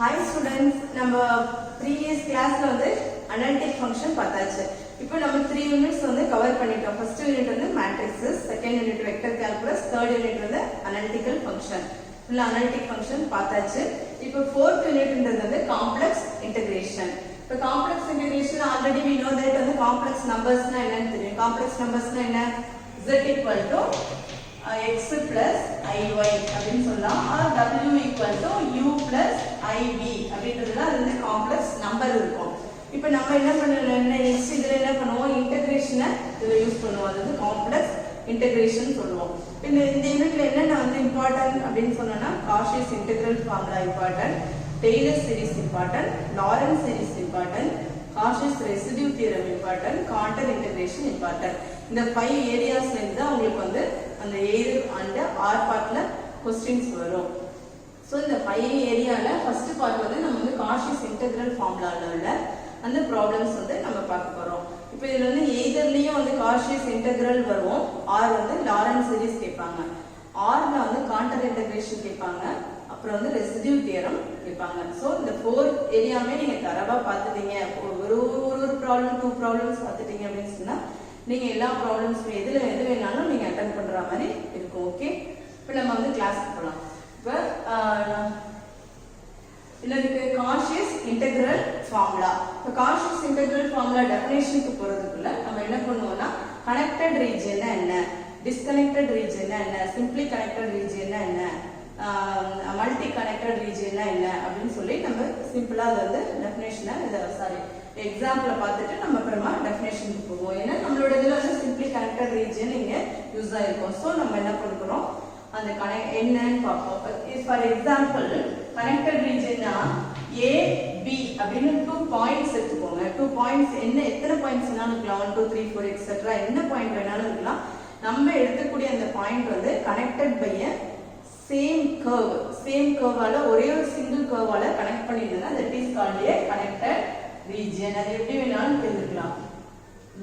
Hi students, நம்ம previous classல வந்து analytic function பார்த்தாச்சு. இப்போ நம்ம 3 units வந்து கவர் பண்ணிட்டோம். First unit வந்து matrices, second unit vector calculus, third unit வந்து analytical function. full analytic function பார்த்தாச்சு. இப்போ fourth unit ன்றது வந்து complex integration. இப்போ complex integration already we know that வந்து complex numbers னா என்னன்னு தெரியும். complex numbers னா என்ன? z equal to x plus iy அப்படினு சொல்லலாம் or w equal to u plus iv அப்படின்றதுல அது காம்ப்ளெக்ஸ் நம்பர் இருக்கும். இப்போ நம்ம என்ன பண்ணலாம் நெக்ஸ்ட் இதுல என்ன பண்ணுவோம் இன்டகிரேஷனை இதுல யூஸ் பண்ணுவோம். அது காம்ப்ளெக்ஸ் இன்டகிரேஷன் சொல்லுவோம். இந்த யூனிட்ல என்னென்ன வந்து இம்பார்ட்டன்ட் அப்படினு சொன்னனா Cauchy's integral formula important, Taylor series important, Laurent's series important, Cauchy's residue theorem important, quantum integration important. இந்த 5 ஏரியாஸ்ல இருந்து உங்களுக்கு வந்து அந்த A and R பார்ட்ல क्वेश्चंस வரும். சோ இந்த 5 ஏரியால ஃபர்ஸ்ட் பார்ட் வந்து நம்ம வந்து காஷியஸ் இன்டெகிரல் ஃபார்முலால உள்ள அந்த ப்ராப்ளம்ஸ் வந்து நம்ம பார்க்க போறோம். இப்போ இதுல வந்து எய்தர்லயும் வந்து காஷியஸ் இன்டெகிரல் வரும், ஆர் வந்து லாரன்ஸ் சீரிஸ் கேட்பாங்க, ஆர்ல வந்து குவாண்டம் இன்டகிரேஷன் கேட்பாங்க, அப்புறம் வந்து ரெசிடியூ தியரம் கேட்பாங்க. சோ இந்த 4 ஏரியாமே நீங்க தரவா பார்த்துட்டீங்க, ஒரு ப்ராப்ளம் 2 ப்ராப்ளம்ஸ் பார்த்துட்டீங்க அப்படின்னு சொன்னா நீங்க எல்லா ப்ராப்ளம்ஸ் எது வேணாலும் நீங்க அட்டெண்ட் பண்ற மாதிரி இருக்கும். ஓகே, இப்போ நம்ம வந்து கிளாஸ்க்கு போலாம். இப்போ இதுக்கு காஷியஸ் இன்டெகிரல் ஃபார்முலா. இப்போ காஷியஸ் இன்டெகிரல் ஃபார்முலா டெஃபினிஷனுக்கு போறதுக்குள்ள நம்ம என்ன பண்ணுவோம்னா கனெக்டட் ரீஜியன்னா என்ன, டிஸ்கனெக்டட் ரீஜியன்னா என்ன, சிம்பிளி கனெக்டட் ரீஜியன்னா என்ன, மல்டி கனெக்டட் ரீஜியன்னா என்ன அப்படின்னு சொல்லி நம்ம சிம்பிளா அது வந்து டெஃபினேஷனை எக்ஸாம்பிள பார்த்துட்டு நம்ம அப்புறமா டெஃபினேஷனுக்கு போவோம். ஏன்னா நம்மளோட இதுல வந்து சிம்பிளி கனெக்டட் ரீஜியன் இங்க யூஸ் ஆயிருக்கும். சோ நம்ம என்ன பண்றோம் அந்த என்னன்னு பார்ப்போம். ஃபார் எக்ஸாம்பிள் கனெக்டட் ரீஜியன்னா A B அப்படின்னு 2 பாயிண்ட்ஸ் எடுத்துக்கோங்க. 2 பாயிண்ட்ஸ் என்ன எத்தனை பாயிண்ட்ஸ் வேணாலும் இருக்கலாம், 1 2 3 4 எக்ஸெட்ரா என்ன பாயிண்ட் வேணாலும் இருக்கலாம். நம்ம எடுக்கக்கூடிய அந்த பாயிண்ட் வந்து கனெக்டட் பை a சேம் கர்வால ஒரே ஒரு சிங்கிள் கர்வால கனெக்ட் பண்ணிருந்தா that is called a connected region. அது எப்படி வேணாலும் எழுதிக்கலாம்.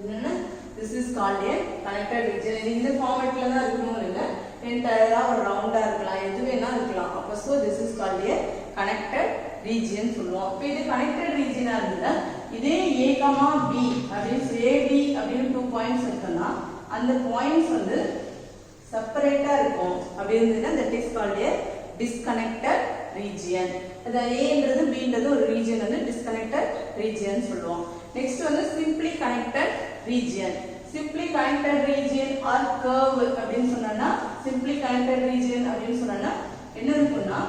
என்னன்னா this is called a connected region. இந்த ஃபார்மட்ல தான் இருக்கணும் இல்ல, என்டையரா ஒரு ரவுண்டா இருக்கலாம், எது வேணா இருக்கலாம். அப்ப so this is called a connected region சொல்லுவோம். இப்போ இது connected region ஆ இருந்தா இதே a, b அப்படினு AB அப்படினு 2 பாயிண்ட்ஸ் இருக்குன்னா அந்த பாயிண்ட்ஸ் வந்து செப்பரேட்டா இருக்கும். அப்படி இருந்ததுன்னா that is called a disconnected region. அது A ன்றது B ன்றது ஒரு region வந்து disconnected region சொல்லுவோம். நெக்ஸ்ட் வந்து simply connected region. simply connected region or curve அப்படினு சொன்னனா simply connected region அப்படினு சொன்னனா என்ன இருக்கும்னா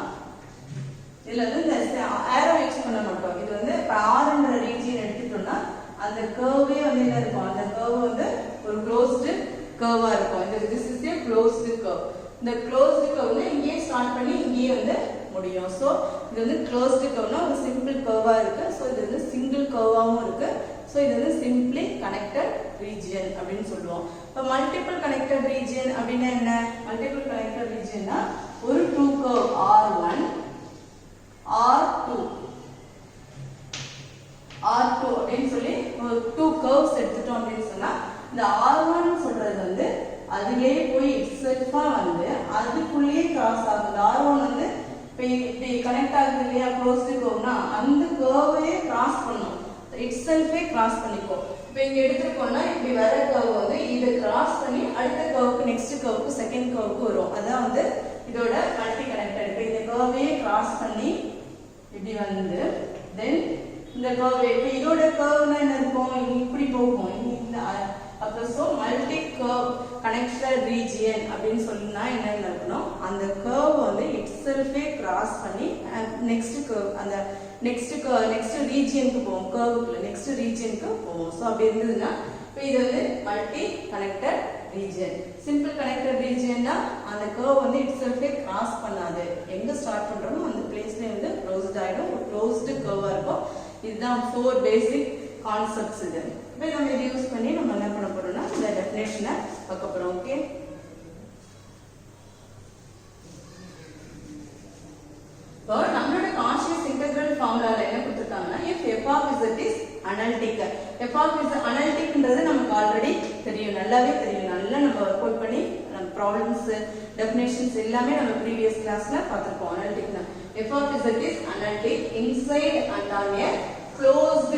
இதுல வந்து இந்த arrow யூஸ் பண்ண மாட்டோம். இது வந்து R ன்ற region எடுத்துட்டோம்னா அந்த curve வந்து என்ன இருக்கும், அந்த curve வந்து ஒரு closed curve ஆ இருக்கும். இந்த this is a closed curve. இந்த closed curve வந்து இங்கே ஸ்டார்ட் பண்ணி இங்கே வந்து முடியும். சோ இது வந்து closed curveனா ஒரு சிம்பிள் கர்வா இருக்கு. சோ இது வந்து சிங்கிள் கர்வாவும் இருக்கு. சோ இது வந்து சிம்பிளி கனெக்டட் ரீஜியன் அப்படினு சொல்லுவோம். இப்போ மல்டிபிள் கனெக்டட் ரீஜியன் அப்படினா என்ன, மல்டிபிள் கனெக்டட் ரீஜியன்னா ஒரு 2 கர்வ் R1 R2 அப்படினு சொல்லி ஒரு 2 கர்வ்ஸ் எடுத்துட்டோம் அப்படினு சொன்னா இந்த R1 சொல்றது வந்து அதிலே போய் இட்செல்ஃபா வந்து அதுக்குள்ளே கிராஸ் ஆகுது. R1 வந்து இப்படி கனெக்ட் ஆகுது இல்லையா க்ளோஸ்டு கர்வ்னா அந்த கர்வையே கிராஸ் பண்ணும், இட்செல்ஃபே கிராஸ் பண்ணிக்கும். இப்போ இங்க எடுத்துக்கோன்னா இப்படி வர கர்வ் வந்து இதை கிராஸ் பண்ணி அடுத்த கர்வுக்கு நெக்ஸ்ட் கர்வுக்கு செகண்ட் கர்வுக்கு வரும். அதான் வந்து இதோட மல்டி கனெக்டட். இப்போ இந்த கர்வையே கிராஸ் பண்ணி இப்படி வந்து தென் இந்த கர்வ் இப்போ இதோட கர்வ்னா என்ன இருக்கும், இப்படி போகும் இந்த அப்போ so multi curve connected region அப்படின்னு சொன்னா என்ன இருக்கணும், அந்த கர்வ் வந்து இட்செல்ஃபே கிராஸ் பண்ணி நெக்ஸ்ட் கர்வ் அந்த நெக்ஸ்ட் ரீஜியனுக்கு போகும், கர்வுக்குள்ள நெக்ஸ்ட் ரீஜியனுக்கு போகும். சோ அப்படி இருந்ததுன்னா இப்போ இது வந்து multi connected region. Simple connected ரீஜியன்னா அந்த கர்வ் வந்து இட்செல்ஃபே கிராஸ் பண்ணாது, எங்க ஸ்டார்ட் பண்றோமோ அந்த பிளேஸ்ல வந்து க்ளோஸ்ட் ஆயிடும், ஒரு க்ளோஸ்டு கர்வா இருக்கும். இதுதான் 4 பேசிக் கான்செப்ட்ஸ். இது இப்போ நம்ம இதை யூஸ் பண்ணி நம்ம என்ன பண்ண போறோம்னா இந்த டெஃபினேஷனை பார்க்க போறோம். ஓகே, இப்போ நம்மளோட கான்ஷியஸ் இன்டெகிரல் ஃபார்முலால என்ன கொடுத்திருக்காங்கன்னா if f of z is analytic. f of z analyticன்றது நமக்கு ஆல்ரெடி தெரியும், நல்லாவே தெரியும். நல்லா நம்ம வொர்க் அவுட் பண்ணி ப்ராப்ளம்ஸ் டெஃபினேஷன்ஸ் எல்லாமே நம்ம ப்ரீவியஸ் கிளாஸ்ல பார்த்திருக்கோம். analytic f of z is analytic inside and on a closed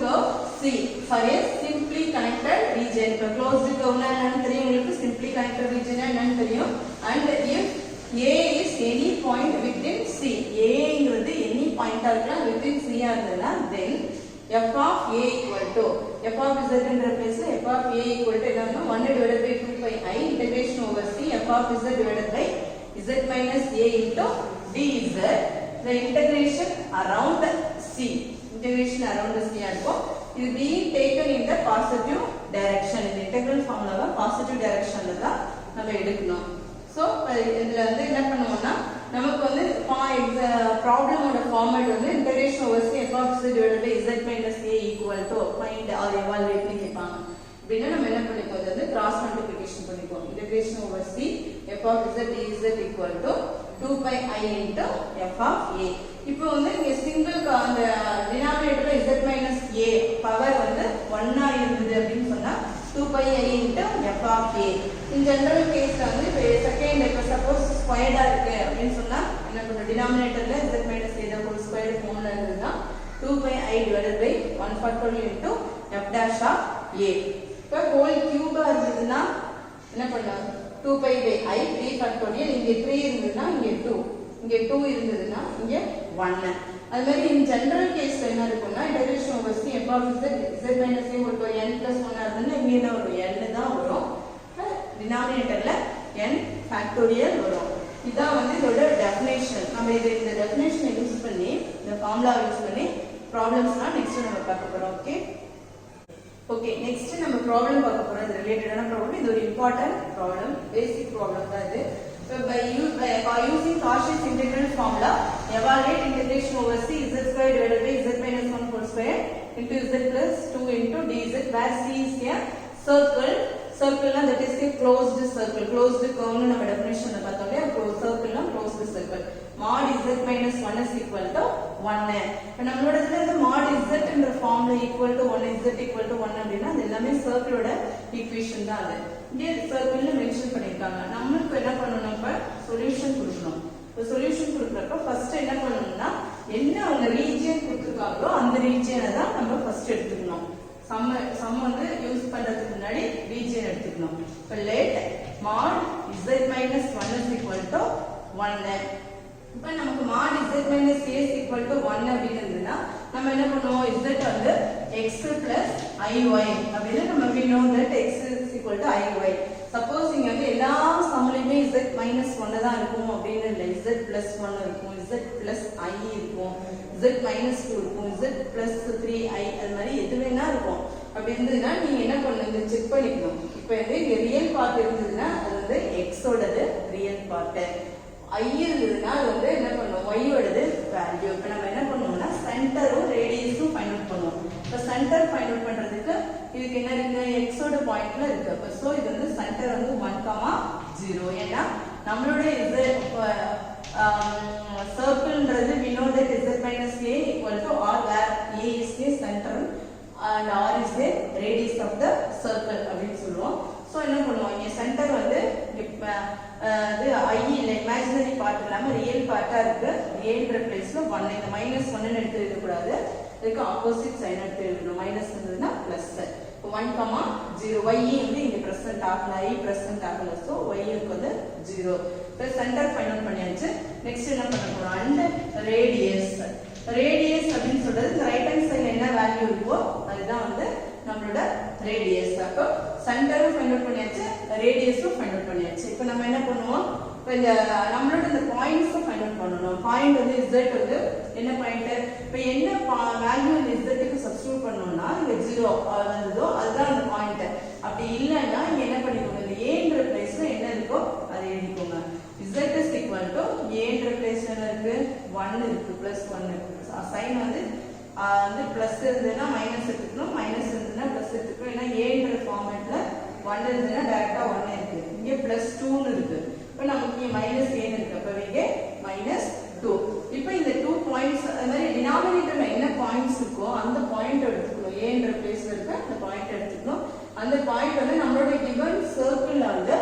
curve C for a simply connected region. இப்போ closed curve னா என்னன்னு தெரியும் உங்களுக்கு, simply connected region னா என்னன்னு தெரியும். And if A is any point within C, A ங்கிறது any point ஆ இருக்கலாம் within C ஆ இருந்ததுன்னா then f of A equal to f of z என்ற பிளேஸ்ல f of A equal to என்னன்னா 1 divided by 2 pi I integration over C f of z divided by z minus A into dz. The integration around C இருக்கும். இது being taken in the positive direction. இந்த integral formula positive directionல தான் நம்ம எடுக்கணும். So இதுல வந்து என்ன பண்ணுவோம்னா நமக்கு வந்து ப்ராப்ளமோட ஃபார்மேட் வந்து integration over C f of z divided by z minus A equal to find or evaluate னு கேட்பாங்க. அப்படின்னா நம்ம என்ன பண்ணிப்போம், இது வந்து கிராஸ் மல்டிப்ளிகேஷன் பண்ணிப்போம். integration over C f of z dz equal to 2 pi I into f of A. இப்போ வந்து இங்க சிங்கிள் அந்த டினாமினேட்டர்ல z minus A பவர் வந்து 1 ஆ இருந்தது அப்படினு சொன்னா 2 pi I into f of A. in general caseல வந்து இப்போ செகண்ட் இப்போ சப்போஸ் ஸ்கொயர்டா இருக்கு அப்படினு சொன்னா என்ன பண்ணும், டினாமினேட்டர்ல z minus A the whole square ஃபார்ம்ல இருந்ததுன்னா 2 pi I divided by 1 factorial into f dash of A. இப்போ ஹோல் கியூபா இருந்ததுன்னா என்ன பண்ணலாம், 2 pi by I 3 factorial. இங்க 3 இருந்ததுன்னா இங்க 2, இங்க 2 இருந்ததுன்னா இங்க 1. அது மாதிரி in general caseல என்ன இருக்கும்னா integration over C f of z minus A whole power n plus 1 ஆகுதுன்னா இங்க என்ன வரும், n தான் வரும். டினாமினேட்டர்ல n factorial வரும். இதான் வந்து இதோட டெஃபினேஷன். நம்ம இந்த டெஃபினேஷனை யூஸ் பண்ணி இந்த ஃபார்முலா யூஸ் பண்ணி ப்ராப்ளம்ஸ்லாம் நெக்ஸ்ட் நம்ம பார்க்க போறோம். ஓகே நெக்ஸ்ட் நம்ம ப்ராப்ளம் பார்க்க போறோம். இது ரிலேட்டடான ப்ராப்ளம். இது ஒரு இம்பார்ட்டன்ட் ப்ராப்ளம், பேசிக் ப்ராப்ளம் தான் இது. So by using Cauchy's integral formula, evaluate integration over C z square divided by z minus 1 whole square into z plus 2 into dz, where C is a circle. Circle na that is a closed circle. Closed curve nu நம்ம definition la பார்த்தோம் இல்லையா, circle na closed circle. Mod z minus 1 is equal to 1. இப்போ நம்மளோட இதுல இந்த mod z என்ற formula equal to 1 z equal to 1 அப்படினா அது எல்லாமே சர்க்கிளோட ஈக்குவேஷன் தான். அது இங்க சர்க்கிள்ல மென்ஷன் பண்ணிருக்காங்க. நமக்கு என்ன பண்ணனும், இப்ப சொல்யூஷன் கொடுக்கணும். இப்போ சொல்யூஷன் கொடுக்கறப்ப ஃபர்ஸ்ட் என்ன பண்ணனும்னா என்ன அவங்க ரீஜியன் கொடுத்திருக்காங்களோ அந்த ரீஜியனை தான் நம்ம ஃபர்ஸ்ட் எடுத்துக்கணும். சம் வந்து யூஸ் பண்றதுக்கு முன்னாடி ரீஜியன் எடுத்துக்கணும். இப்போ let mod z minus 1 is equal to 1. இப்போ நமக்கு mod z minus a is equal to 1 அப்படின்னு இருந்ததுன்னா நம்ம என்ன பண்ணுவோம், z வந்து x plus iy அப்படின்னு நம்ம we know that x is equal to iy. Suppose இங்க வந்து எல்லா சம்லயுமே z minus 1 தான் இருக்கும் அப்படின்னு இல்லை, z plus 1 இருக்கும், z plus i இருக்கும், z minus 2 இருக்கும், z plus 3i அது மாதிரி எது வேணா இருக்கும். அப்படி இருந்ததுன்னா நீங்க என்ன பண்ணணும், செக் பண்ணிக்கணும். இப்போ வந்து இங்க ரியல் பார்ட் இருந்ததுன்னா அது வந்து x ஓடது ரியல் பார்ட், i இருந்ததுன்னா அது வந்து என்ன பண்ணுவோம், y ஓடது வேல்யூ. இப்போ நம்ம என்ன பண்ணுவோம்னா சென்டரும் ரேடியஸும் ஃபைண்ட் அவுட் பண்ணுவோம். இப்போ சென்டர் ஃபைண்ட் அவுட் பண்றதுக்கு இதுக்கு என்ன இருக்கு, x ஓட பாயிண்ட்ல இருக்கு. அப்ப சோ இது வந்து சென்டர் வந்து 1,0. ஏன்னா நம்மளோட இது சர்க்கிள்ன்றது we know that z minus a equal to r, where a is the center and r is the radius of the circle அப்படின்னு சொல்லுவோம். சோ என்ன பண்ணுவோம், இங்க சென்டர் வந்து இது i இல்ல இமேஜினரி பார்ட் இல்லாம ரியல் பார்ட்டா இருக்கு. ரியல்ன்ற பிளேஸ்ல 1, இந்த -1 ன்னு எடுத்து எழுத கூடாது, இதுக்கு ஆப்போசிட் சைன் எடுத்து எழுதணும். மைனஸ் இருந்ததுன்னா பிளஸ். 1,0 y வந்து இங்க பிரசன்ட் ஆகல, i பிரசன்ட் ஆகல, சோ y க்கு வந்து 0. இப்போ சென்டர் ஃபைண்ட் அவுட் பண்ணியாச்சு. நெக்ஸ்ட் என்ன பண்ண போறோம், அண்ட் ரேடியஸ். ரேடியஸ் அப்படின்னு சொல்றது இந்த ரைட் ஹேண்ட் சைடுல என்ன வேல்யூ இருக்கோ அதுதான் வந்து நம்மளோட ரேடியஸ். அப்போ சென்டரும் ஃபைண்ட் அவுட் பண்ணியாச்சு, ரேடியஸும் ஃபைண்ட் அவுட் பண்ணியாச்சு. இப்போ நம்ம என்ன பண்ணுவோம், இப்போ இந்த நம்மளோட இந்த பாயிண்ட்ஸை ஃபைண்ட் அவுட் பண்ணணும். பாயிண்ட் வந்து z வந்து என்ன பாயிண்ட், இப்போ என்ன வேல்யூ இந்த z க்கு சப்ஸ்டிட்யூட் பண்ணோம்னா இங்க 0 வந்ததோ அதுதான் அந்த பாயிண்ட். அப்படி இல்லைன்னா இங்க என்ன பண்ணிக்கோங்க, இந்த a ன்ற பிளேஸ்ல என்ன இருக்கோ அதை எழுதிக்கோங்க. z is equal to a ன்ற பிளேஸ்ல என்ன இருக்கு, 1 இருக்கு, பிளஸ் 1 இருக்கு. சைன் வந்து பிளஸ் இருந்ததுன்னா மைனஸ் எடுத்துக்கணும், மைனஸ் இருந்ததுன்னா பிளஸ் எடுத்துக்கணும். ஏன்னா a ன்ற ஃபார்மேட்ல 1 இருந்ததுன்னா டைரக்டா 1 இருக்கு, இங்க பிளஸ் 2 இருக்கு. இப்போ நமக்கு இங்க மைனஸ் a இருக்கு, அப்ப இங்க மைனஸ் 2. இப்போ இந்த 2 பாயிண்ட்ஸ் அது மாதிரி டினாமினேட்டர்ல என்ன பாயிண்ட்ஸ் இருக்கோ அந்த பாயிண்ட் எடுத்துக்கணும். a ன்ற பிளேஸ்ல இருக்க அந்த பாயிண்ட் எடுத்துக்கணும். அந்த பாயிண்ட் வந்து நம்மளோட given சர்க்கிள்ல வந்து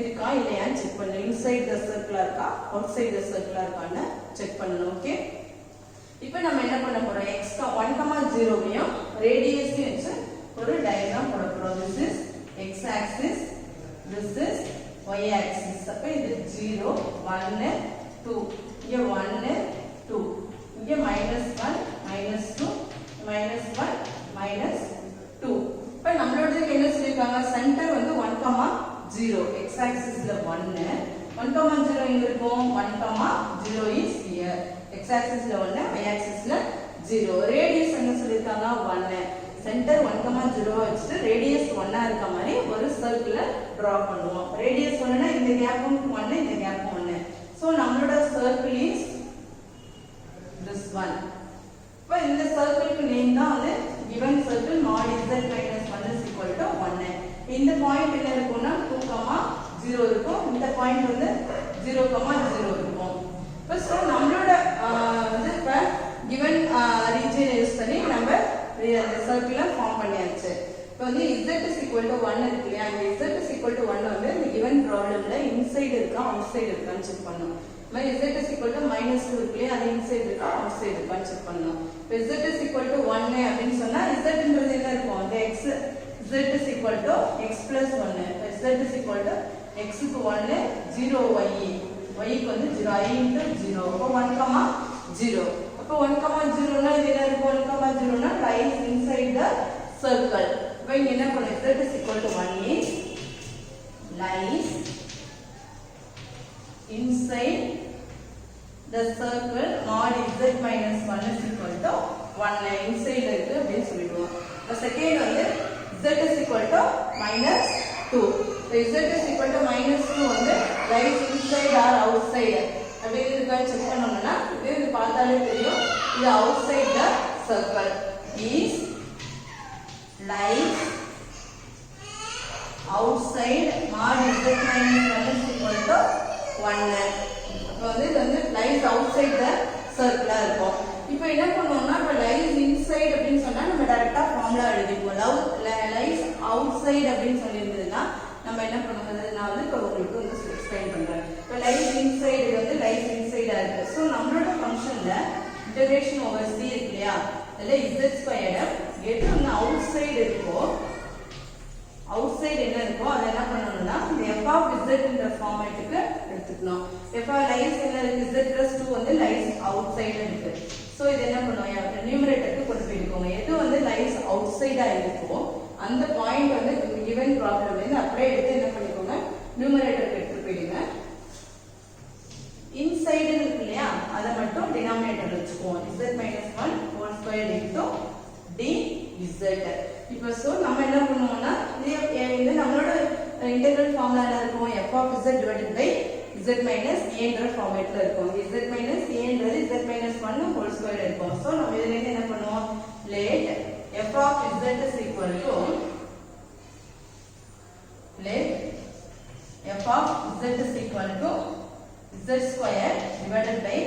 இருக்கா இல்லையான்னு செக் பண்ணணும். இன்சைட் த சர்க்கிளா இருக்கா அவுட் சைட் த சர்க்கிளா இருக்கான்னு செக் பண்ணணும். ஓகே, இப்போ நம்ம என்ன பண்ண போறோம், x 1,0வையும் ரேடியஸையும் வச்சு ஒரு டயகிராம் போட போறோம். this is x axis, this is y axis. அப்ப இது 0 1 2, இங்க 1 2, இங்க -1 -2 -1 -2. இப்ப நம்மளோடதுக்கு என்ன சொல்லிருக்காங்க, சென்டர் வந்து 1,0 x axisல 1 1,0 எங்க இருக்கும், 1,0 is here. x axisல 1 y axisல 0. Radius என்ன சொல்லிருக்காங்க, 1. சென்டர் 1,0 வச்சுட்டு ரேடியஸ் 1 இருக்க மாதிரி ஒரு சர்க்கிளை டிரா பண்ணுவோம். ரேடியஸ் 1னா இந்த கேப்பும் 1 இந்த கேப்பும் 1. சோ நம்மளோட சர்க்கிள் இஸ் this one. இப்போ இந்த சர்க்கிளுக்கு நேம் தான் வந்து given circle mod z minus 1 is equal to 1. இந்த பாயிண்ட் என்ன இருக்கும்னா 2,0 இருக்கும். இந்த பாயிண்ட் வந்து 0,0 இருக்கும். இப்போ சோ நம்மளோட வந்து இப்ப given region யூஸ் பண்ணி நம்ம இந்த சர்க்கிளை ஃபார்ம் பண்ணியாச்சு. இப்போ வந்து z is equal to 1 இருக்கு இல்லையா, இந்த z is equal to 1 வந்து இந்த given ப்ராப்ளம்ல இன்சைடு இருக்கா அவுட் சைடு இருக்கான்னு செக் பண்ணணும். மாதிரி z is equal to -2 இருக்கு இல்லையா, அது இன்சைடு இருக்கா அவுட் சைடு இருக்கான்னு செக் பண்ணணும். இப்போ z is equal to 1 அப்படின்னு சொன்னா zன்றது என்ன இருக்கும், அந்த x z is equal to x plus 1. z is equal to x க்கு 1 0 y க்கு வந்து 0 I into 0. அப்போ 1,0. அப்போ 1,0 னா இது என்ன இருக்கும், 1,0 னா lies inside the circle. இப்போ இங்க என்ன பண்ணணும், z is equal to 1 is lies inside the circle mod z minus 1 is equal to 1. inside இருக்கு அப்படினு சொல்லிடுவோம். இப்போ செகண்ட் வந்து z is equal to -2. இப்போ z is equal to -2 வந்து lies inside or outside அப்படிங்கிறதுக்காக செக் பண்ணோம்னா இது பார்த்தாலே தெரியும், இது outside the circle. is lies outside mod z minus 1 is equal to 1. இப்போ வந்து இது வந்து lies outside the circle இருக்கும். இப்போ என்ன பண்ணுவோம்னா, இப்போ lies inside அப்படின்னு சொன்னா நம்ம டைரக்டா ஃபார்முலா எழுதிக்குவோம். lies outside அப்படின்னு சொல்லியிருந்ததுன்னா நம்ம என்ன பண்ணுறது, நான் வந்து இப்போ உங்களுக்கு வந்து எக்ஸ்பிளைன் பண்றேன். இப்போ lies inside வந்து lies inside இருக்கு. ஸோ நம்மளோட ஃபங்க்ஷன்ல இன்டகிரேஷன் ஓவர் c இருக்கு இல்லையா, அதில் z ஸ்கொயர்டு எது வந்து அவுட் சைடு இருக்கோ, அவுட் சைடு என்ன இருக்கோ அதை என்ன பண்ணணும்னா இந்த f of z என்ற ஃபார்மேட்டுக்கு எடுத்துக்கணும். f of lies என்ன இருக்கு, z plus 2 வந்து lies outside இருக்கு. ஸோ இது என்ன பண்ணுவோம், நியூமரேட்டருக்கு கொண்டு போயிருக்கோங்க. எது வந்து lies outside இருக்கோ அந்த பாயிண்ட் வந்து given ப்ராப்ளம் வந்து அப்படியே எடுத்து என்ன பண்ணிக்கோங்க, நியூமரேட்டருக்கு எடுத்து போயிடுங்க. இன்சைடு இருக்கு இல்லையா, அதை மட்டும் டினாமினேட்டர் வச்சுக்குவோம். z minus 1 whole squared into dz. இப்போ சோ நம்ம என்ன பண்ணுவோம்னா, இது நம்மளோட இன்டெகிரல் ஃபார்முலா என்ன இருக்கும், f of z divided by z minus a என்ற ஃபார்மேட்ல இருக்கும். z minus a என்றது z minus 1 whole squared இருக்கும். சோ நம்ம இதுல இருந்து என்ன பண்ணுவோம், let f of z is equal to z square divided by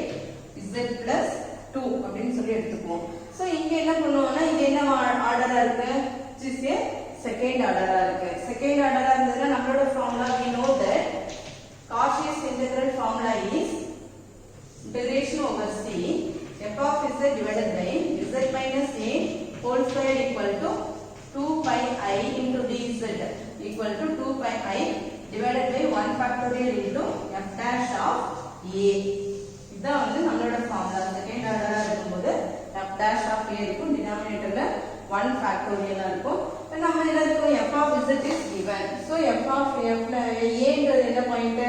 z plus 2 அப்படின்னு சொல்லி எடுத்துக்குவோம். சோ இங்க என்ன பண்ணுவோம்னா, இங்க என்ன ஆர்டரா இருக்கு, this is செகண்ட் ஆர்டரா இருக்கு. செகண்ட் ஆர்டரா இருந்ததுன்னா நம்மளோட formula we know that Cauchy's integral formula is integration over c f of z divided by z minus a whole square equal to 2 pi I into dz equal to 2 pi I divided by 1 factorial into f dash of a. இதான் வந்து நம்மளோட formula. Second ஆர்டரா இருக்கும்போது f dash of a இருக்கும், டினாமினேட்டர்ல 1 factorial இருக்கும். நம்ம என்ன இருக்கும், f of z is given. so f of a என்றது என்ன பாயிண்ட்,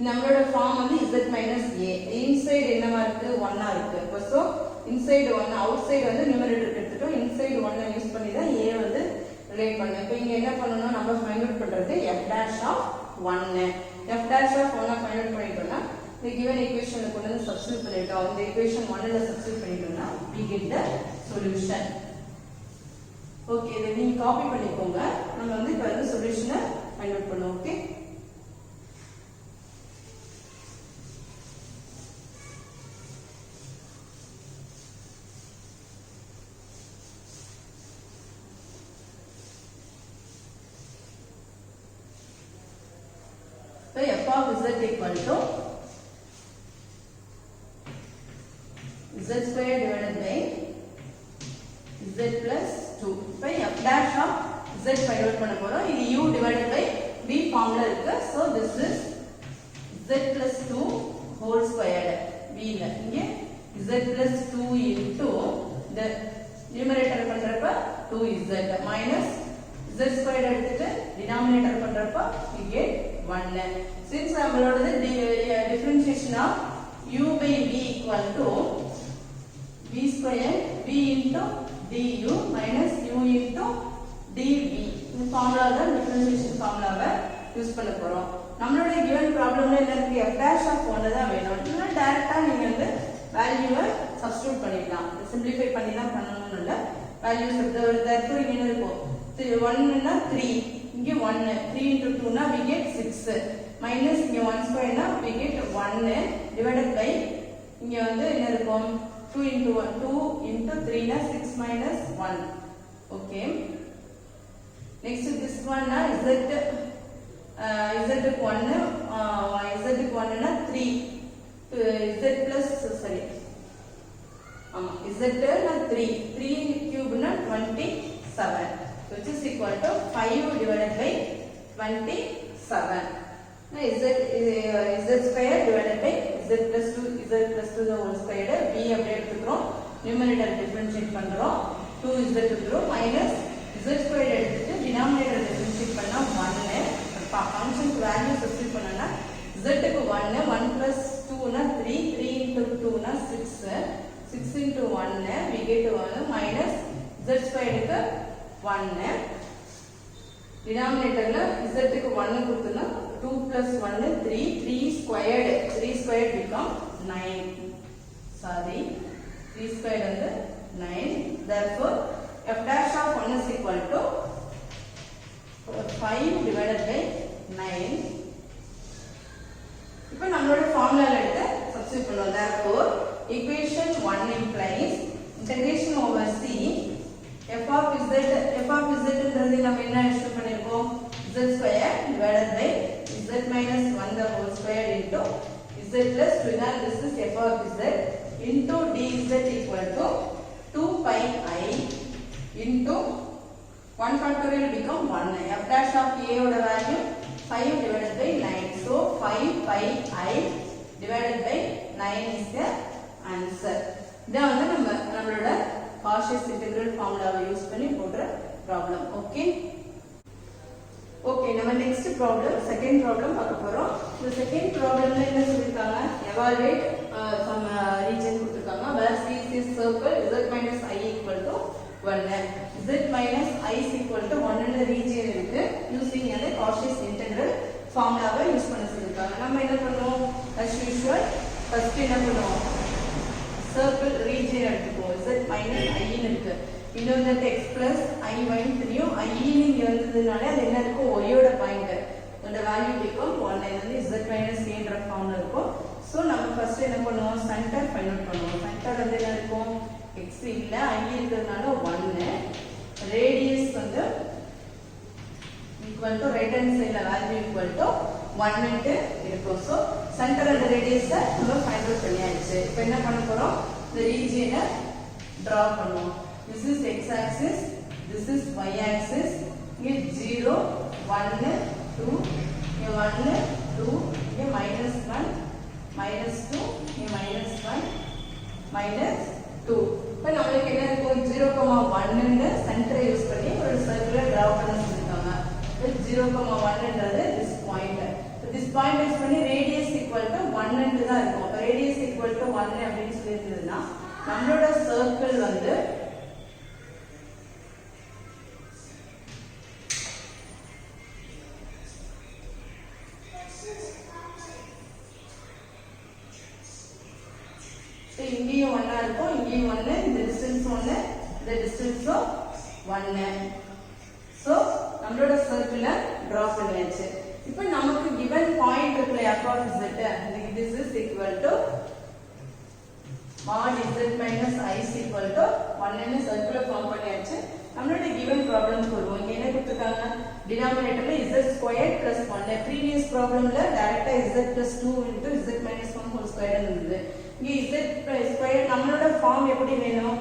நம்மளோட ஃபார்ம் வந்து z minus a. இன்சைடு என்னவா இருக்கு, 1 ஆ இருக்கு. இப்போ சோ இன்சைடு 1, அவுட் சைடு வந்து நியூமரேட்டர் எடுத்துட்டோம். இன்சைடு 1 யூஸ் பண்ணி தான் a வந்து ரிலேட் பண்ணோம். இப்போ இங்க என்ன பண்ணனும், நம்ம ஃபைண்ட் அவுட் பண்றது f dash of 1. f dash of 1 find out பண்ணிட்டோம்னா the given equation கொண்டு வந்து சப்ஸ்டிட்யூட் பண்ணிட்டோம். இந்த equation 1 ல சப்ஸ்டிட்யூட் பண்ணிட்டோம்னா we get the solution. Okay, இதை நீங்க காப்பி பண்ணிக்கோங்க. நம்ம வந்து இப்போ வந்து சொல்யூஷனை ஃபைண்ட் அவுட் பண்ணுவோம். Okay, So f of z equal to z square divided by z plus 2. So f dash of z find out பண்ண போறோம். இது u divided by b ஃபார்ம்ல இருக்கு. So this is z plus 2 whole squared. b ல இங்க z plus 2 into the numerator பண்றப்ப 2z minus z squared எடுத்துட்டு denominator பண்றப்ப we get 1. Since நம்மளோடது differentiation of u by v equal to v square v into du minus u into dv. இந்த formula தான் differentiation ஃபார்முலாவை use பண்ண போறோம். நம்மளோட given problemல என்ன இருக்கு f dash of 1 தான் வேணும். இல்ல டைரக்டா நீங்க வந்து வேல்யூவை சப்ஸ்டிட்யூட் பண்ணிடலாம். சிம்பிளிஃபை பண்ணி தான் பண்ணனும் இல்ல. வேல்யூஸ் therefore இங்க என்ன இருக்கும் 1 னா 3 இங்க 1 3 into 2 னா we get 6 minus இங்க 1 square னா we get 1 divided by இங்க வந்து என்ன இருக்கும் 2 into 1 2 into 3 னா 6 minus 1. Okay, next this one na z க்கு 1 z க்கு 1 னா 3 z plus sorry ஆமா z னா 3 cube னா 27 which is equal to 5 divided by 27. Now z square divided by z plus 2 the whole square b அப்படியே எடுத்துக்கிறோம். numerator differentiate பண்றோம் 2z எடுத்துக்கிறோம் minus z square எடுத்துட்டு denominator differentiate பண்ணா 1. ஃபங்க்ஷன் வேல்யூ சப்ஸ்டிட்யூட் பண்ணனா z க்கு 1 1 plus 2 னா 3 3 into 2 னா 6 6 into 1 we get 1 minus z square க்கு 1 denominatorல z க்கு 1 கொடுத்தனா 2 plus 1 3 3 squared become 9. Sorry, 3 squared வந்து 9. Therefore f dash of 1 is equal to 5 divided by 9. இப்போ நம்மளோட ஃபார்முலால எடுத்து சப்ஸ்டிட்யூட் பண்ணுவோம். Therefore equation 1 implies integration over c f of z ன்றது நம்ம என்ன அஷ்யூம் பண்ணிருக்கோம் z square divided by z minus 1 the whole square into z plus 2. Now this is f of z into dz equal to 2 pi I into 1 factorial become 1. f dash of a oda value 5 divided by 9. So 5 pi I divided by 9 is the answer. இத வந்து நம்மளோட Cauchy's integral formula use பண்ணி போடுற problem. Okay, okay, நம்ம next problem second problem பார்க்க போறோம். இந்த second problemல என்ன சொல்லிருக்காங்க evaluate some region கொடுத்திருக்காங்க where c is circle z minus I equal to 1 z minus I is equal to 1 ன்ற region இருக்கு. using அந்த Cauchy's integral formula யூஸ் பண்ண சொல்லிருக்காங்க. நம்ம என்ன பண்ணுவோம் as usual first என்ன பண்ணுவோம் circle region எடுத்துப்போம். z minus I ன்னு இருக்கு. இன்னொரு x plus I y தெரியும். I ன்னு இங்க வந்ததுனால அது என்ன இருக்கும் y ஓட பாயிண்ட் அந்த வேல்யூ become 1. இது வந்து z minus a ன்ற ஃபார்ம்ல இருக்கும். சோ நம்ம ஃபர்ஸ்ட் என்ன பண்ணுவோம் சென்டர் ஃபைண்ட் அவுட் பண்ணுவோம். சென்டர் வந்து என்ன இருக்கும் x இல்ல I இருக்கிறதுனால 1. ரேடியஸ் வந்து equal to right hand side la value equal to 1 ன்னு இருக்கும். சோ சென்டர் and radius நம்ம ஃபைண்ட் அவுட் பண்ணியாச்சு. இப்போ என்ன பண்ண போறோம் இந்த ரீஜியனை டிரா பண்ணுவோம். this is x axis, this is y axis. இங்க 0 1 2 இங்க 1 2 இங்க -1 -2 இங்க -1 -2. இப்போ நமக்கு என்ன இருக்கும் 0,1 ன்னு சென்டரை யூஸ் பண்ணி ஒரு சர்க்கிள் டிரா பண்ண சொல்லிருக்காங்க. 0,1 ன்றது this point. this point use பண்ணி radius equal to 1 ன்னு தான் இருக்கும். அப்ப radius equal to 1 அப்படினு சொல்லிருந்ததுனா நம்மளோட சர்க்கிள் வந்து இங்கேயும் 1 இருக்கும் இங்கேயும் 1 இந்த டிஸ்டன்ஸ் 1 இந்த டிஸ்டன்ஸும் 1. சோ நம்மளோட சர்க்கிளை டிரா பண்ணியாச்சு. இப்போ நமக்கு given point இருக்குல f of z this is equal to mod z minus I is equal to 1 ன்னு சர்க்கிளை ஃபார்ம் பண்ணியாச்சு. நம்மளோட given problem வருவோம். இங்க என்ன கொடுத்திருக்காங்க denominatorல z squared plus 1 previous problemல டைரக்டா z plus 2 into z minus 1 whole squared இருந்தது இங்க z squared நம்மளோட ஃபார்ம் எப்படி வேணும்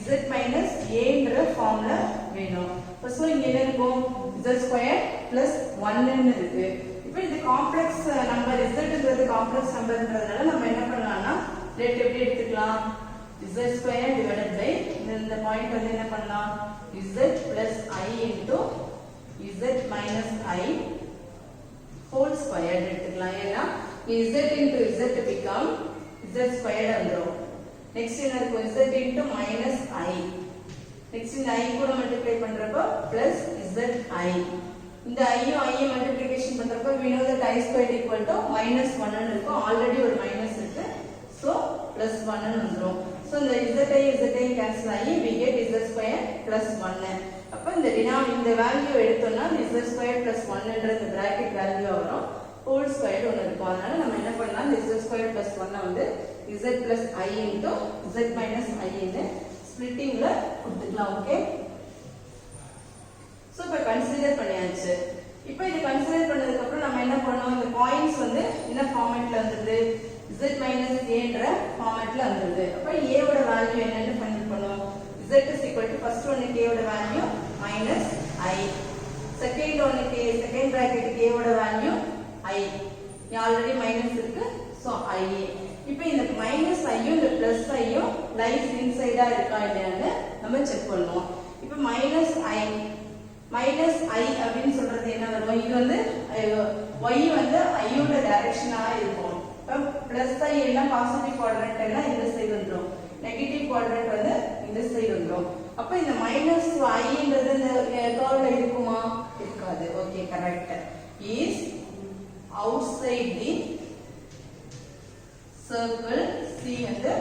z minus a ங்கற ஃபார்ம்ல வேணும் சோ இங்க என்ன இருக்கும் z squared plus 1 ன்னு இருக்கு இப்போ இது காம்ப்ளெக்ஸ் நம்பர் zங்கிறது காம்ப்ளெக்ஸ் நம்பர்ன்றதால நம்ம என்ன பண்ணலாம்னா ரேட் எப்படி எடுத்துக்கலாம் z squared divided by இந்த பாயிண்ட் வந்து என்ன பண்ணலாம் z plus I into z minus I whole squared எடுத்துக்கலாம் ஏன்னா z into z become z squared வந்துரும் next என்ன இருக்கும் z into minus I next இந்த I கூட மல்டிப்ளை பண்றப்ப plus zi இந்த I யும் I யும் மல்டிப்ளிகேஷன் பண்றப்ப we know that I squared equal to minus 1 ன்னு இருக்கும் ஆல்ரெடி ஒரு மைனஸ் இருக்கு so plus 1 ன்னு வந்துரும் so இந்த zi cancel ஆகி we get z squared plus 1 அப்ப இந்த வேல்யூ எடுத்தோம்னா z squared plus 1 ன்ற இந்த பிராக்கெட் வேல்யூ வரும் whole squared ஒன்னு இருக்கும் அதனால நம்ம என்ன பண்ணலாம் z squared plus 1 வந்து z plus I into z minus I ன்னு ஸ்பிளிட்டிங்ல கொடுத்துக்கலாம் ஓகே சோ இப்ப கன்சிடர் பண்ணியாச்சு இப்போ இது கன்சிடர் பண்ணதுக்கு அப்புறம் நம்ம என்ன பண்ணோம் இந்த பாயிண்ட்ஸ் வந்து என்ன ஃபார்மட்ல வந்தது z minus a ன்ற ஃபார்மட்ல வந்தது அப்ப a ஓட வேல்யூ என்னன்னு ஃபைண்ட் பண்ணோம் z is equal to first one k ஓட value minus I second one k second bracket k ஓட வேல்யூ I இங்க ஆல்ரெடி மைனஸ் இருக்கு சோ I இப்போ இந்த மைனஸ் I யும் இந்த பிளஸ் I யும் லைஸ் இன்சைடா இருக்கா இல்லையான்னு நம்ம செக் பண்ணுவோம் இப்போ மைனஸ் I அப்படினு சொல்றது என்ன வரும் இது வந்து y வந்து I யோட டைரக்ஷனா இருக்கும் இப்போ பிளஸ் I எல்லாம் பாசிட்டிவ் குவாட்ரண்ட் எல்லாம் இந்த சைடு வந்துரும் நெகட்டிவ் குவாட்ரண்ட் வந்து இந்த சைடு வந்துரும் அப்ப இந்த மைனஸ் I ன்றது இந்த கர்வ்ல இருக்குமா இருக்காது okay correct is outside the circle C வந்து